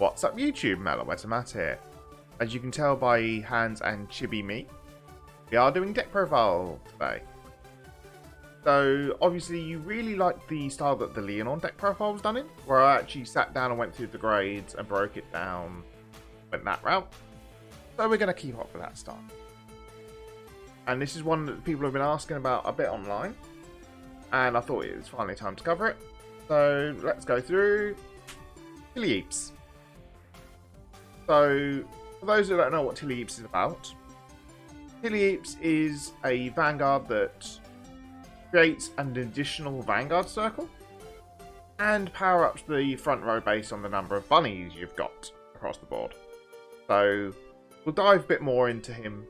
What's up YouTube, Matt here. As you can tell by Hands and Chibi Me, we are doing deck profile today. So obviously you really like the style that the Leonon deck profile was done in, where I actually sat down and went through the grades and broke it down, went that route. So we're going to keep up with that style. And this is one that people have been asking about a bit online, and I thought it was finally time to cover it. So let's go through Tilaipse. So, for those who don't know what Tilaipse is about, Tilaipse is a Vanguard that creates an additional Vanguard circle and power-ups the front row based on the number of bunnies you've got across the board. So, we'll dive a bit more into him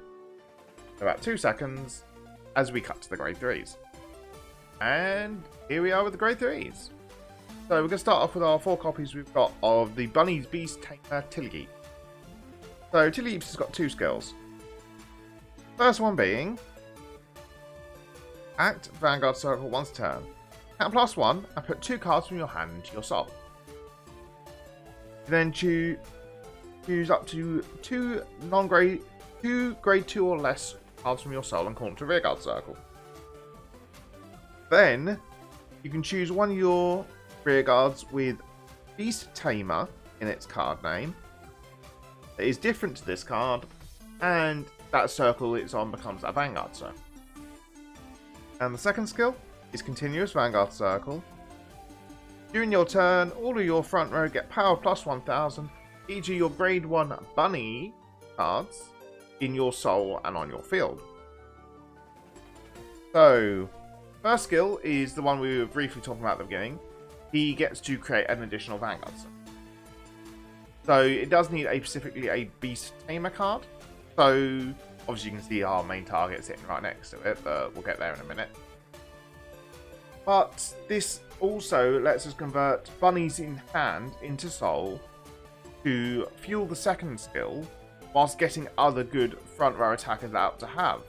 in about 2 seconds as we cut to the grade 3s. And here we are with the grade 3s. So, we're going to start off with our 4 copies we've got of the Bunny's Beast Tamer Tilaipse. So, Tilaipse has got 2 skills. First one being act Vanguard Circle once a turn. Count +1 and put 2 cards from your hand into your soul. Then choose up to 2 grade 2 or less cards from your soul and call them to Rearguard Circle. Then you can choose one of your rearguards with Beast Tamer in its card name that is different to this card, and that circle it's on becomes a Vanguard Circle. And the second skill is Continuous Vanguard Circle. During your turn, all of your front row get power plus 1000, each of your grade 1 bunny cards in your soul and on your field. So, first skill is the one we were briefly talking about at the beginning. He gets to create an additional Vanguard Circle. So it does need specifically a Beast Tamer card. So obviously you can see our main target sitting right next to it, but we'll get there in a minute. But this also lets us convert bunnies in hand into soul to fuel the second skill, whilst getting other good front row attackers out to have.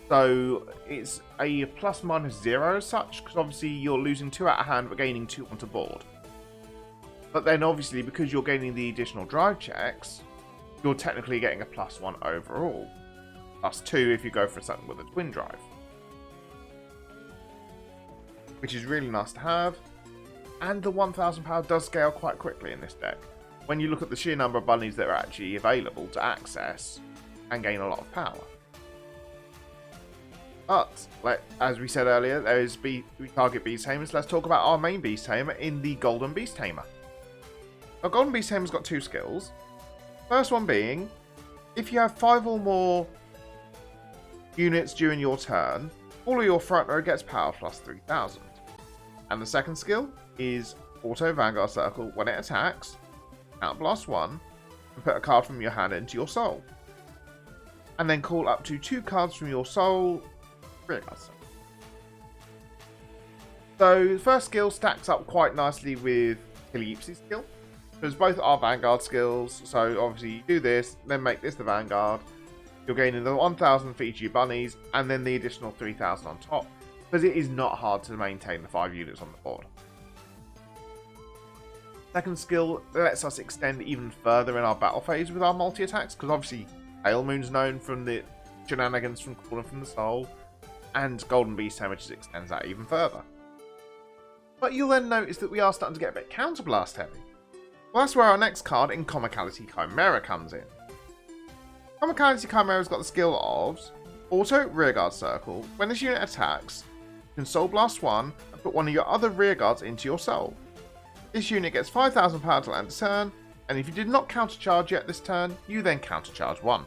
So it's a ±0 as such, because obviously you're losing 2 out of hand but gaining 2 onto board. But then obviously because you're gaining the additional drive checks, you're technically getting a +1 overall. +2 if you go for something with a twin drive. Which is really nice to have. And the 1000 power does scale quite quickly in this deck, when you look at the sheer number of bunnies that are actually available to access and gain a lot of power. But, as we said earlier, we target Beast Tamers. Let's talk about our main Beast Tamer in the Golden Beast Tamer. Our Golden Beast Tamer's got 2 skills. First one being, if you have 5 or more units during your turn, all of your front row gets power plus 3000. And the second skill is Auto Vanguard Circle. When it attacks, count +1 and put a card from your hand into your soul. And then call up to 2 cards from your soul. So the first skill stacks up quite nicely with Tilaipse's skill, because both are Vanguard skills. So obviously you do this, then make this the Vanguard. You're gaining the 1000 for each of your bunnies, and then the additional 3000 on top, because it is not hard to maintain the 5 units on the board. Second skill lets us extend even further in our battle phase with our multi-attacks, because obviously Pale Moon's known from the shenanigans from calling from the soul, and Golden Beast Tamer just extends that even further. But you'll then notice that we are starting to get a bit counterblast heavy. Well, that's where our next card, Incomicality Chimera, comes in. Incomicality Chimera's got the skill of Auto Rearguard Circle. When this unit attacks, you can Soul Blast 1 and put one of your other rearguards into your soul. This unit gets 5000 power to land a turn, and if you did not countercharge yet this turn, you then countercharge 1.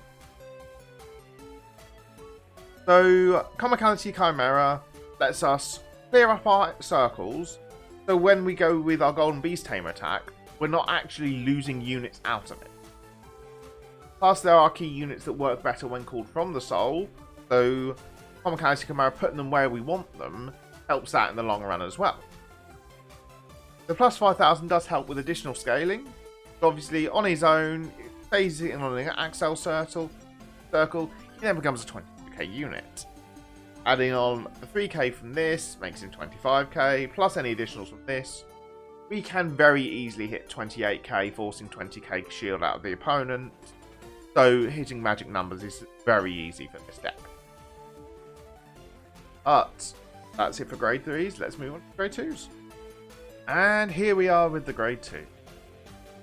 So, Incomicality Chimera lets us clear up our circles, so when we go with our Golden Beast Tamer attack, we're not actually losing units out of it. Plus, there are key units that work better when called from the soul, so Incomicality Chimera putting them where we want them helps that in the long run as well. The plus 5000 does help with additional scaling. So obviously, on his own, it stays in on an Axel circle, he then becomes a 22k unit. Adding on the 3k from this makes him 25k, plus any additionals from this, we can very easily hit 28k, forcing 20k shield out of the opponent. So hitting magic numbers is very easy for this deck. But that's it for grade 3s. Let's move on to grade 2s. And here we are with the grade 2.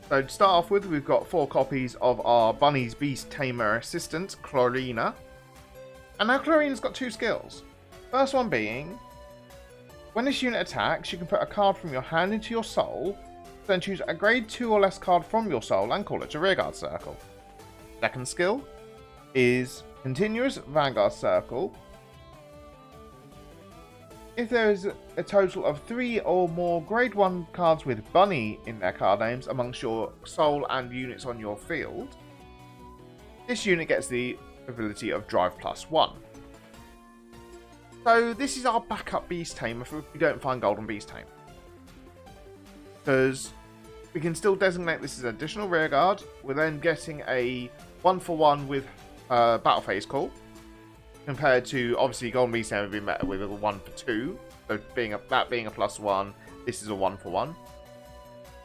So to start off with, we've got 4 copies of our Bunny's Beast Tamer assistant, Chlorina. And now Chlorina's got 2 skills. First one being, when this unit attacks, you can put a card from your hand into your soul, then choose a grade 2 or less card from your soul and call it a rearguard circle. Second skill is Continuous Vanguard Circle. If there is a total of 3 or more grade 1 cards with Bunny in their card names amongst your soul and units on your field, this unit gets the ability of Drive +1. So this is our backup Beast Tamer for if we don't find Golden Beast Tamer. Because we can still designate this as additional rearguard. We're then getting a 1-for-1 with Battle Phase Call. Compared to, obviously, Golden Beast Tamer being better with a 1-for-2. So that being a +1, this is a 1-for-1.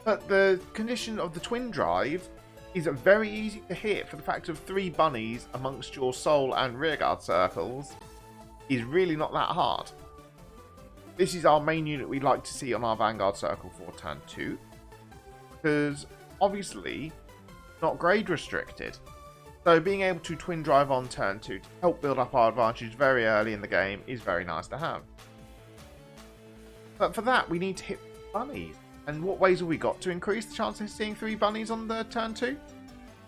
But the condition of the Twin Drive is very easy to hit for the fact of 3 bunnies amongst your soul and rearguard circles is really not that hard. This is our main unit we'd like to see on our Vanguard Circle for turn 2. Because, obviously, not grade restricted. So being able to Twin Drive on turn 2 to help build up our advantage very early in the game is very nice to have. But for that, we need to hit bunnies. And what ways have we got to increase the chance of seeing 3 bunnies on the turn 2?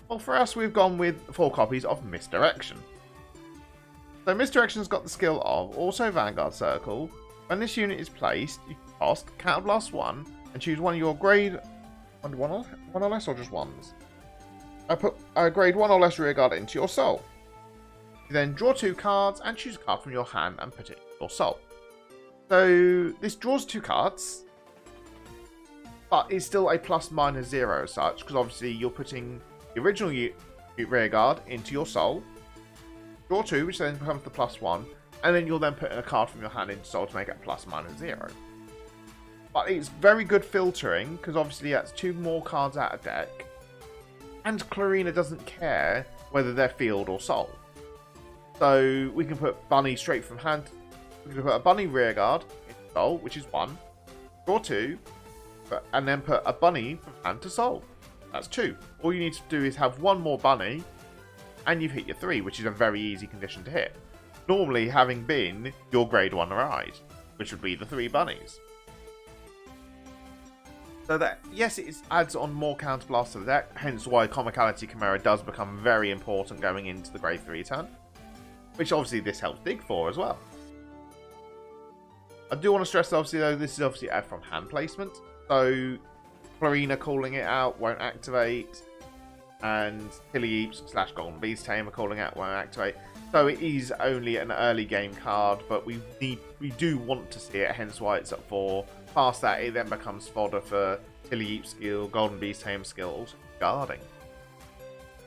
Well, for us, we've gone with 4 copies of Misdirection. So Misdirection's got the skill of also Vanguard Circle. When this unit is placed, you can cost Counterblast 1 and choose one of your grade... one or less or just ones? I put a grade 1 or less rearguard into your soul. You then draw 2 cards and choose a card from your hand and put it in your soul. So this draws 2 cards, but it's still a ±0 as such, because obviously you're putting the original rearguard into your soul, draw 2, which then becomes the +1, and then you'll then put in a card from your hand into soul to make it ±0. But it's very good filtering, because obviously that's 2 more cards out of deck. And Chlorina doesn't care whether they're field or soul. So we can put Bunny straight from hand. We can put a Bunny rearguard into soul, which is 1. Draw 2. And then put a Bunny from hand to soul. That's 2. All you need to do is have 1 more Bunny. And you've hit your 3, which is a very easy condition to hit. Normally having been your grade 1 ride, which would be the 3 bunnies. So that, yes, it adds on more counterblast to the deck, hence why Comicality Chimera does become very important going into the grade 3 turn. Which obviously this helps dig for as well. I do want to stress, obviously, though, this is obviously add from hand placement. So Chlorina calling it out won't activate. And Tilaipse / Golden Beast Tamer calling out won't activate. So it is only an early game card, but we do want to see it, hence why it's at 4. Past that, it then becomes fodder for Tilaipse skill, Golden Beast Tamer skill, also guarding.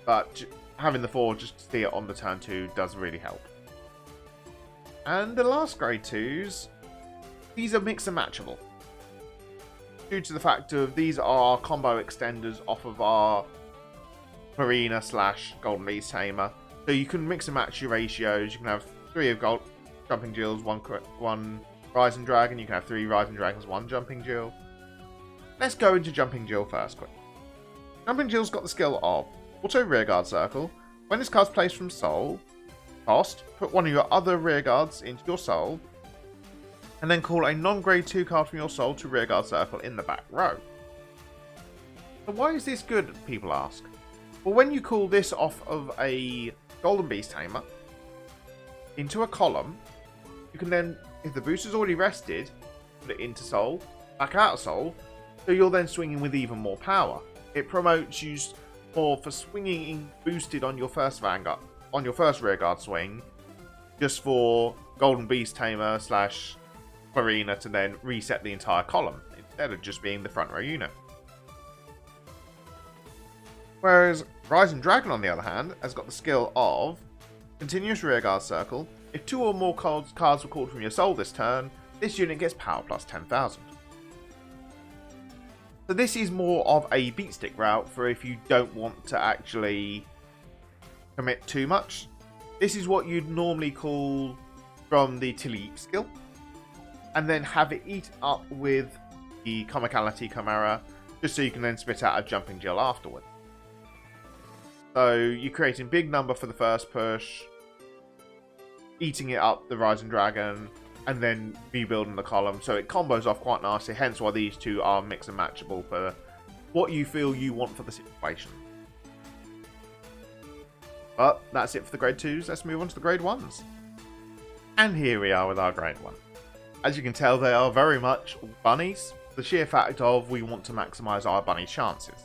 But having the 4 just to see it on the turn 2 does really help. And the last grade 2s, these are mix and matchable. Due to the fact of these are our combo extenders off of our Marina / Golden Beast Tamer. So you can mix and match your ratios. You can have 3 of Jumping Jills, 1 Rising Dragon. You can have 3 Rising Dragons, 1 Jumping Jill. Let's go into Jumping Jill first quick. Jumping Jill's got the skill of Auto Rearguard Circle. When this card's placed from Soul, cost, put one of your other rearguards into your Soul, and then call a non-grade 2 card from your Soul to Rearguard Circle in the back row. So why is this good, people ask? Well, when you call this off of a Golden Beast Tamer into a column, you can then, if the booster's already rested, put it into Soul, back out of Soul, so you're then swinging with even more power. It promotes you more for swinging in boosted on your first Vanguard, on your first rearguard swing, just for Golden Beast Tamer / Marina to then reset the entire column, instead of just being the front row unit. Whereas Rising Dragon, on the other hand, has got the skill of Continuous Rearguard Circle. If 2 or more cards were called from your Soul this turn, this unit gets power plus 10,000. So this is more of a beat stick route for if you don't want to actually commit too much. This is what you'd normally call from the Tilaipse skill, and then have it eat up with the Comicality Chimera, just so you can then spit out a Jumping Jill afterward. So you're creating big number for the first push, eating it up the Rising Dragon, and then rebuilding the column, so it combos off quite nicely, hence why these two are mix and matchable for what you feel you want for the situation. But that's it for the grade 2s, let's move on to the grade 1s. And here we are with our grade 1. As you can tell, they are very much bunnies, the sheer fact of we want to maximise our bunny chances.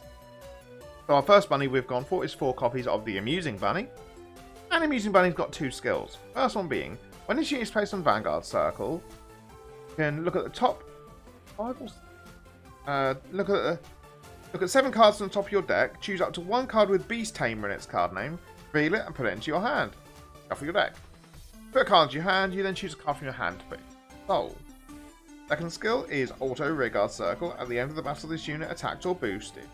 So our first bunny we've gone for is 4 copies of the Amusing Bunny, and Amusing Bunny's got 2 skills. First one being, when this unit is placed on Vanguard Circle, you can look at the top 5 or look at 7 cards on the top of your deck, choose up to 1 card with Beast Tamer in its card name, reveal it and put it into your hand. Shuffle your deck. Put a card into your hand, you then choose a card from your hand to put it in your soul. Second skill is Auto Rearguard Circle. At the end of the battle, this unit attacked or boosted.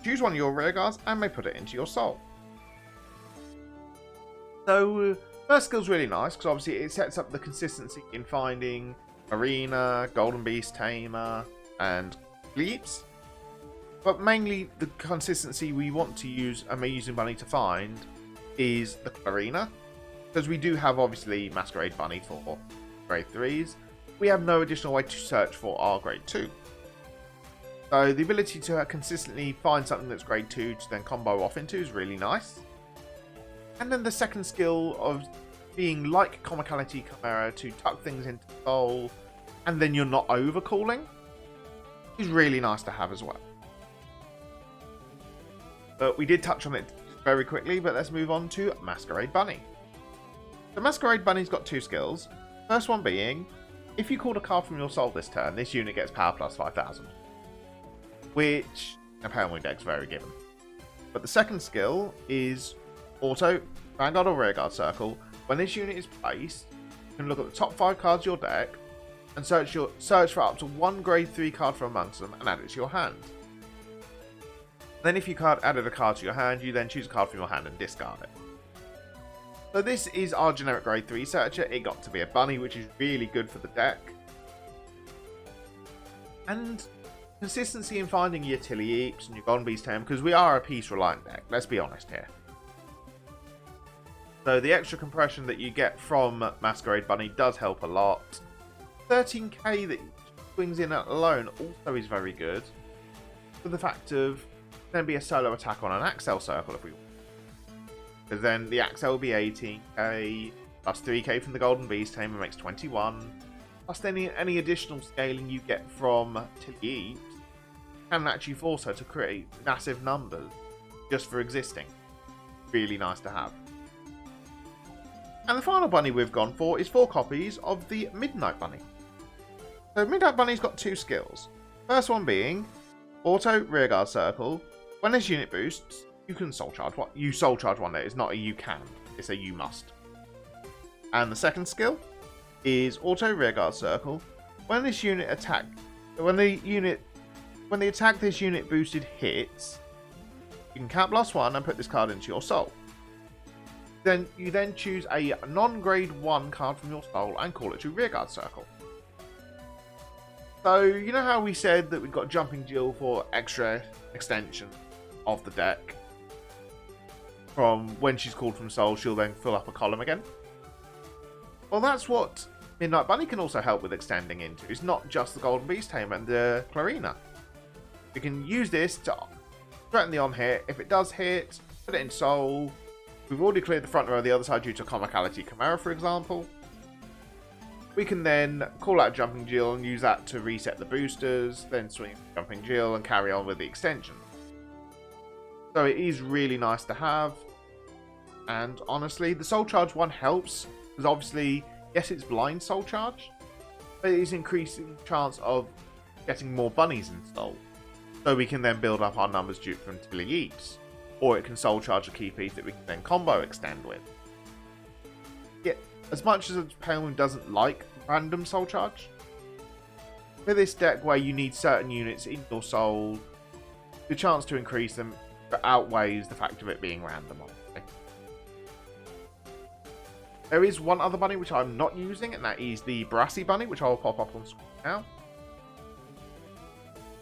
Choose one of your rearguards and may put it into your soul. So, first skill's really nice because obviously it sets up the consistency in finding Arena, Golden Beast, Tamer, and Tilaipse. But mainly the consistency we want to use Amusing Bunny to find is the Arena, because we do have obviously Masquerade Bunny for grade 3s. We have no additional way to search for our grade 2. So the ability to consistently find something that's grade 2 to then combo off into is really nice. And then the second skill of being like Comicality Chimera to tuck things into soul, and then you're not overcalling, is really nice to have as well. But we did touch on it very quickly, but let's move on to Masquerade Bunny. The Masquerade Bunny's got 2 skills. First one being, if you called a card from your soul this turn, this unit gets power plus 5,000. Which, in a Pale Moon deck's very given. But the second skill is Auto Vanguard or Rearguard Circle. When this unit is placed, you can look at the top 5 cards of your deck and search for up to 1 grade 3 card from amongst them and add it to your hand. Then if you added a card to your hand, you then choose a card from your hand and discard it. So this is our generic grade 3 searcher. It got to be a bunny, which is really good for the deck. And consistency in finding your Tilaipse and your Golden Beast Tamer, because we are a piece reliant deck, let's be honest here. So the extra compression that you get from Masquerade Bunny does help a lot. 13k that swings in alone also is very good, for the fact of then be a solo attack on an Axel Circle if we want. Because then the Axel will be 18k, plus 3k from the Golden Beast Tamer makes 21, plus then any additional scaling you get from Tilaipse can actually force her to create massive numbers just for existing. Really nice to have. And the final bunny we've gone for is 4 copies of the Midnight Bunny. So Midnight Bunny's got 2 skills. First one being Auto Rearguard Circle. When this unit boosts, you can soul charge one. You soul charge one there. It's not a you can, it's a you must. And the second skill is Auto Rearguard Circle. When this unit when the attack this unit boosted hits, you can count plus 1 and put this card into your soul. Then you choose a non-grade 1 card from your soul and call it to Rearguard Circle. So you know how we said that we've got Jumping Jill for extra extension of the deck? From when she's called from soul, she'll then fill up a column again. Well, that's what Midnight Bunny can also help with extending into. It's not just the Golden Beast Tamer and the Clarina. We can use this to threaten the on-hit. If it does hit, put it in soul. We've already cleared the front row of the other side due to Comicality Chimera, for example. We can then call out Jumping Jill and use that to reset the boosters, then swing Jumping Jill and carry on with the extension. So it is really nice to have. And honestly, the Soul Charge one helps, because obviously, yes, it's blind Soul Charge, but it is increasing chance of getting more bunnies in Soul. So we can then build up our numbers due from Tilaipse. Or it can Soul Charge a key piece that we can then combo extend with. Yet, as much as Pale Moon doesn't like random Soul Charge, for this deck where you need certain units in your soul, the chance to increase them outweighs the fact of it being random. There is one other bunny which I'm not using, and that is the Brassy bunny, which I will pop up on screen now.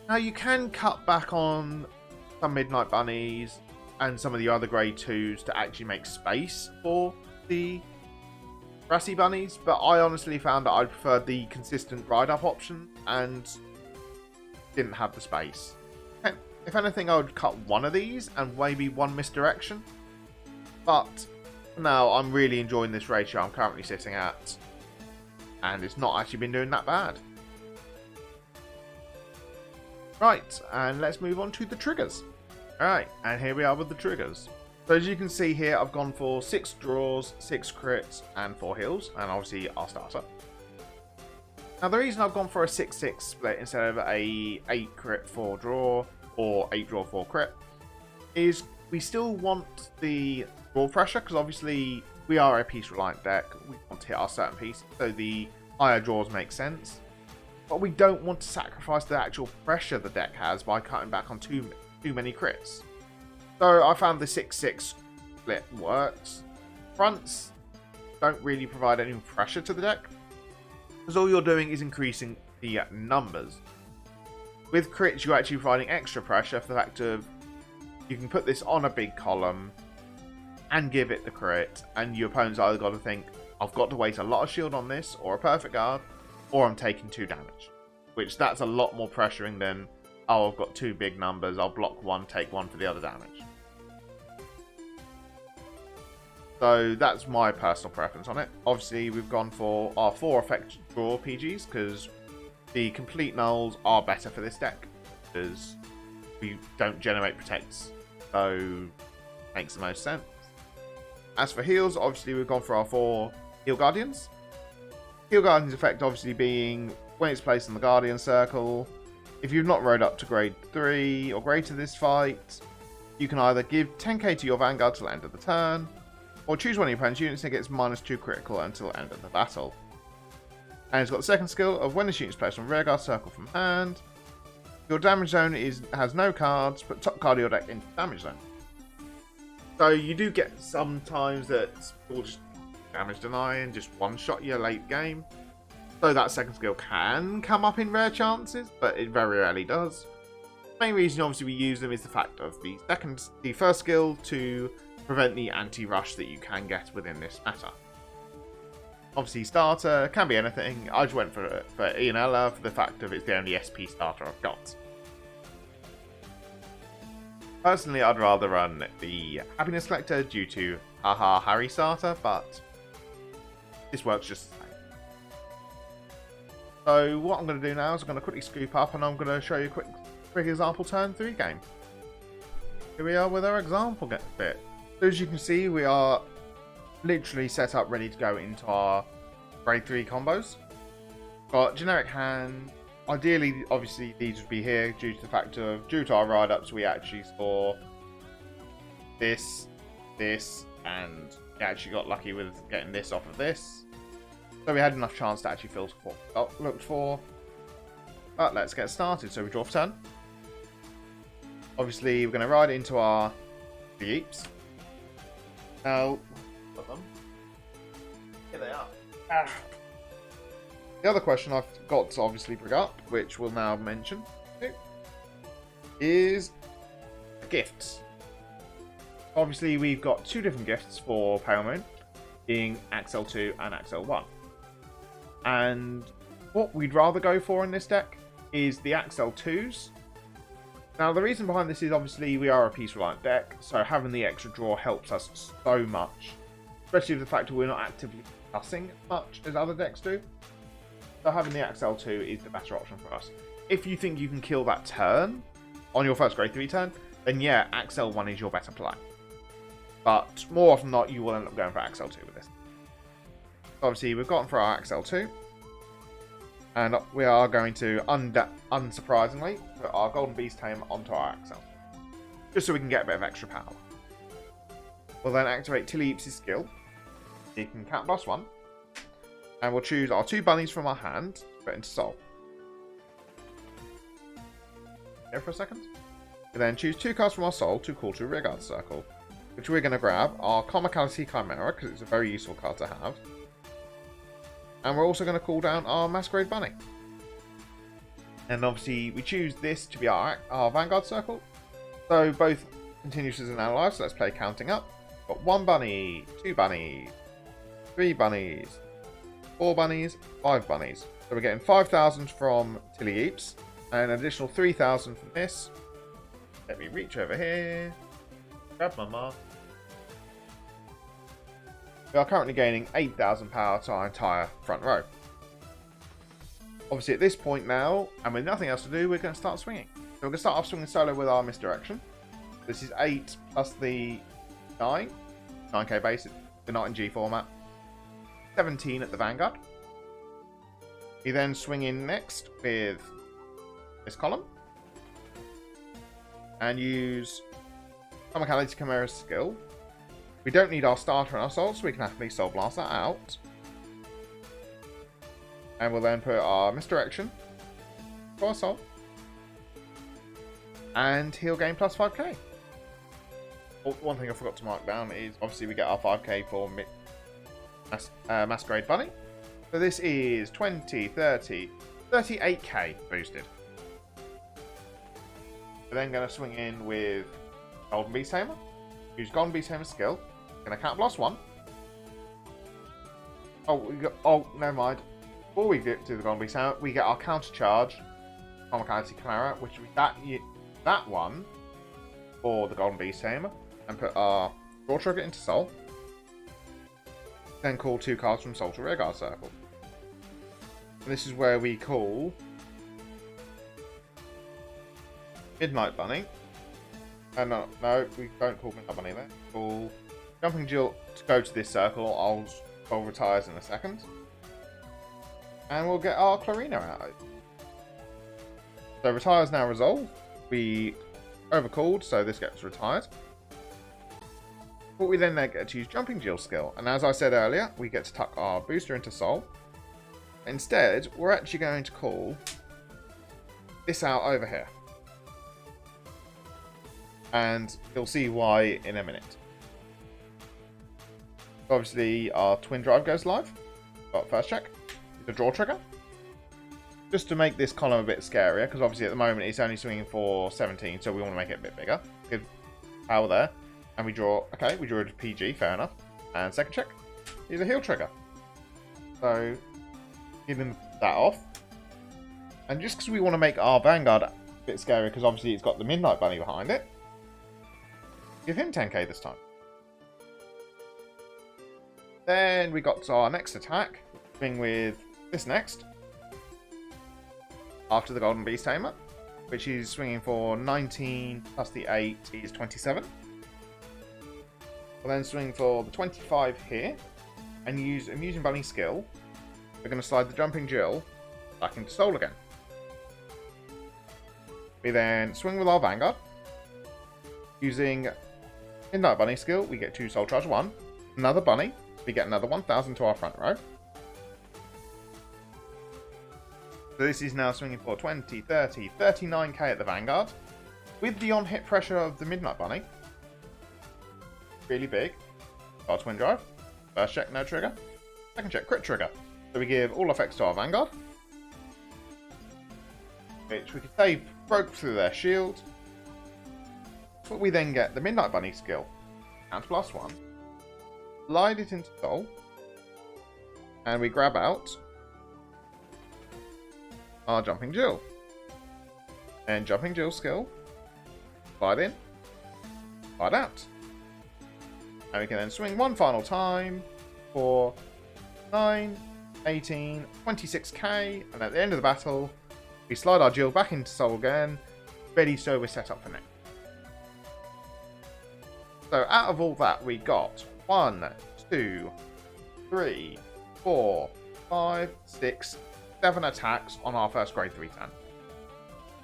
Now you can cut back on some Midnight Bunnies and some of the other grade 2s to actually make space for the Brassy bunnies, but I honestly found that I preferred the consistent ride-up option and didn't have the space. If anything, I would cut one of these and maybe one misdirection, but for now I'm really enjoying this ratio I'm currently sitting at, and it's not actually been doing that bad. Right, and let's move on to the triggers. Alright, and here we are with the triggers. So as you can see here, I've gone for 6 draws, 6 crits, and 4 heals, and obviously our starter. Now the reason I've gone for a 6-6 split instead of a 8 crit 4 draw, or 8 draw 4 crit, is we still want the draw pressure, because obviously we are a piece reliant deck, we want to hit our certain piece, so the higher draws make sense. But we don't want to sacrifice the actual pressure the deck has by cutting back on too many crits. So I found the 6-6 split works. Fronts don't really provide any pressure to the deck, because all you're doing is increasing the numbers. With crits, you're actually providing extra pressure for the fact of you can put this on a big column and give it the crit, and your opponent's either got to think, I've got to waste a lot of shield on this, or a perfect guard, or I'm taking 2 damage. Which that's a lot more pressuring than, oh, I've got 2 big numbers, I'll block 1, take 1 for the other damage. So that's my personal preference on it. Obviously, we've gone for our 4 effect draw PGs, because the complete nulls are better for this deck, because we don't generate protects, so makes the most sense. As for heals, obviously we've gone for our 4 Heal Guardians. Heal Guardians effect obviously being when it's placed in the Guardian Circle. If you've not rode up to grade 3 or greater this fight, you can either give 10k to your Vanguard till the end of the turn, or choose one of your opponent's units and it gets -2 critical until the end of the battle. And it's got the second skill of when this unit is placed on Rearguard Circle from hand, your damage zone has no cards, put top card of your deck into damage zone. So you do get sometimes that will just damage deny and just one-shot your late game. So that second skill can come up in rare chances, but it very rarely does. The main reason obviously we use them is the fact of the first skill to prevent the anti-rush that you can get within this meta. Obviously starter can be anything. I just went for Ianella for the fact of it's the only SP starter I've got. Personally, I'd rather run the Happiness Collector due to haha Harry starter, but this works just the same. So what I'm going to do now is I'm going to quickly scoop up and I'm going to show you a quick example turn 3 game. Here we are with our example bit. So as you can see, we are literally set up ready to go into our grade 3 combos. Got generic hand. Ideally, obviously, these would be here due to the fact of, due to our ride-ups, we actually saw this, and we actually got lucky with getting this off of this. So we had enough chance to actually filter what we looked for. But let's get started. So we draw for turn. Obviously, we're going to ride into our Tilaipse. Now, got them. Here they are. The other question I've got to obviously bring up, which we'll now mention, is gifts. Obviously, we've got 2 different gifts for Pale Moon, being Axel 2 and Axel 1. And what we'd rather go for in this deck is the Axel 2s. Now, the reason behind this is obviously we are a piece reliant deck, so having the extra draw helps us so much, especially with the fact that we're not actively discussing as much as other decks do. So having the Axel 2 is the better option for us. If you think you can kill that turn on your first grade 3 turn, then yeah, Axel 1 is your better play. But more often than not, you will end up going for Axel 2 with this. Obviously, we've gone for our Axel 2. And we are going to, unsurprisingly, put our Golden Beast Tamer onto our Axel. Just so we can get a bit of extra power. We'll then activate Tilaipse's skill. He can count +1. And we'll choose our 2 bunnies from our hand to put into soul. here for a second. We then choose 2 cards from our soul to call to Rearguard Circle, which we're going to grab our Comicality Chimera, because it's a very useful card to have. And we're also going to call down our Masquerade Bunny. And obviously, we choose this to be our Vanguard Circle. So both continues and allies, so let's play counting up. Got 1 bunny, 2 bunnies, 3 bunnies, 4 bunnies, 5 bunnies. So we're getting 5,000 from Tilaipse, and an additional 3,000 from this. Let me reach over here, grab my mark. We are currently gaining 8,000 power to our entire front row. Obviously at this point now, and with nothing else to do, we're going to start swinging. So we're going to start off swinging solo with our misdirection. This is 8 plus the 9. 9k base, we're not in G format. 17 at the Vanguard. We then swing in next with this column. And use Comicality Chimera's skill. We don't need our starter and our soul, so we can happily soul blast that out. And we'll then put our misdirection for our soul. And he'll gain plus 5k. One thing I forgot to mark down is obviously we get our 5k for Masquerade Bunny. So this is 20, 30, 38k boosted. We're then going to swing in with Golden Beast Tamer. Use Golden Beast Tamer's skill. Going to Counter Blast 1. Oh, never mind. Before we get to the Golden Beast Tamer, we get our Counter Charge Comicality Chimera, which is that one for the Golden Beast Tamer. And put our Draw Trigger into Soul. Then call 2 cards from Soul to Rearguard Circle. And this is where we call Midnight Bunny. No, we don't call Midnight Bunny there. Call Jumping Jill to go to this circle. I'll retires in a second. And we'll get our Clarina out. So retire is now resolved. We overcalled, so this gets retired. But we then get to use Jumping Jill's skill. And as I said earlier, we get to tuck our booster into Soul. Instead, we're actually going to call this out over here. And you'll see why in a minute. Obviously, our Twin Drive goes live. Got first check. The Draw Trigger. Just to make this column a bit scarier, because obviously at the moment it's only swinging for 17, so we want to make it a bit bigger. Give power there. And we draw, okay, we drew a PG, fair enough. And second check, is a heal trigger. So, giving that off. And just because we want to make our Vanguard a bit scary, because obviously it's got the Midnight Bunny behind it, give him 10k this time. Then we got to our next attack, swing with this next. After the Golden Beast Tamer, which is swinging for 19 plus the 8 is 27. We'll then swing for the 25 here, and use Amusing Bunny skill. We're going to slide the Jumping Jill back into Soul again. We then swing with our Vanguard. Using Midnight Bunny skill, we get 2 Soul Charge 1. Another Bunny, we get another 1,000 to our front row. So this is now swinging for 20, 30, 39k at the Vanguard. With the on-hit pressure of the Midnight Bunny. Really big. Our Twin Drive. First check, no trigger. Second check, crit trigger. So we give all effects to our Vanguard. Which we could say broke through their shield. But we then get the Midnight Bunny skill. Counter Blast 1. Slide it into Soul. And we grab out our Jumping Jill. And Jumping Jill skill. Slide in. Slide out. And we can then swing one final time for 9, 18, 26k. And at the end of the battle, we slide our Jill back into Soul again. Ready, so we're set up for next. So out of all that, we got 1, 2, 3, 4, 5, 6, 7 attacks on our first grade 3 turn.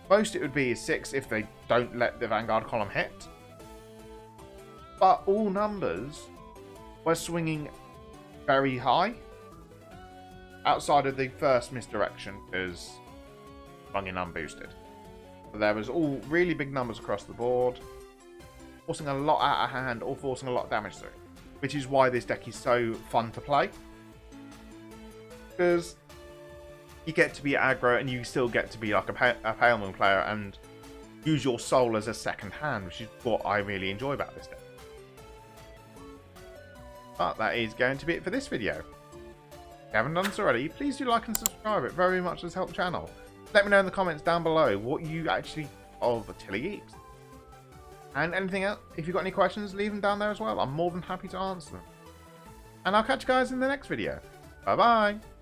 Most it would be 6 if they don't let the Vanguard column hit. But all numbers were swinging very high. Outside of the first misdirection, because swung in unboosted. But there was all really big numbers across the board, forcing a lot out of hand or forcing a lot of damage through. Which is why this deck is so fun to play. Because you get to be aggro and you still get to be like a Pale Moon player and use your soul as a second hand, which is what I really enjoy about this deck. But that is going to be it for this video. If you haven't done so already, please do like and subscribe. It very much does help the channel. Let me know in the comments down below what you actually of Tilaipse. And anything else, if you've got any questions, leave them down there as well. I'm more than happy to answer them. And I'll catch you guys in the next video. Bye bye.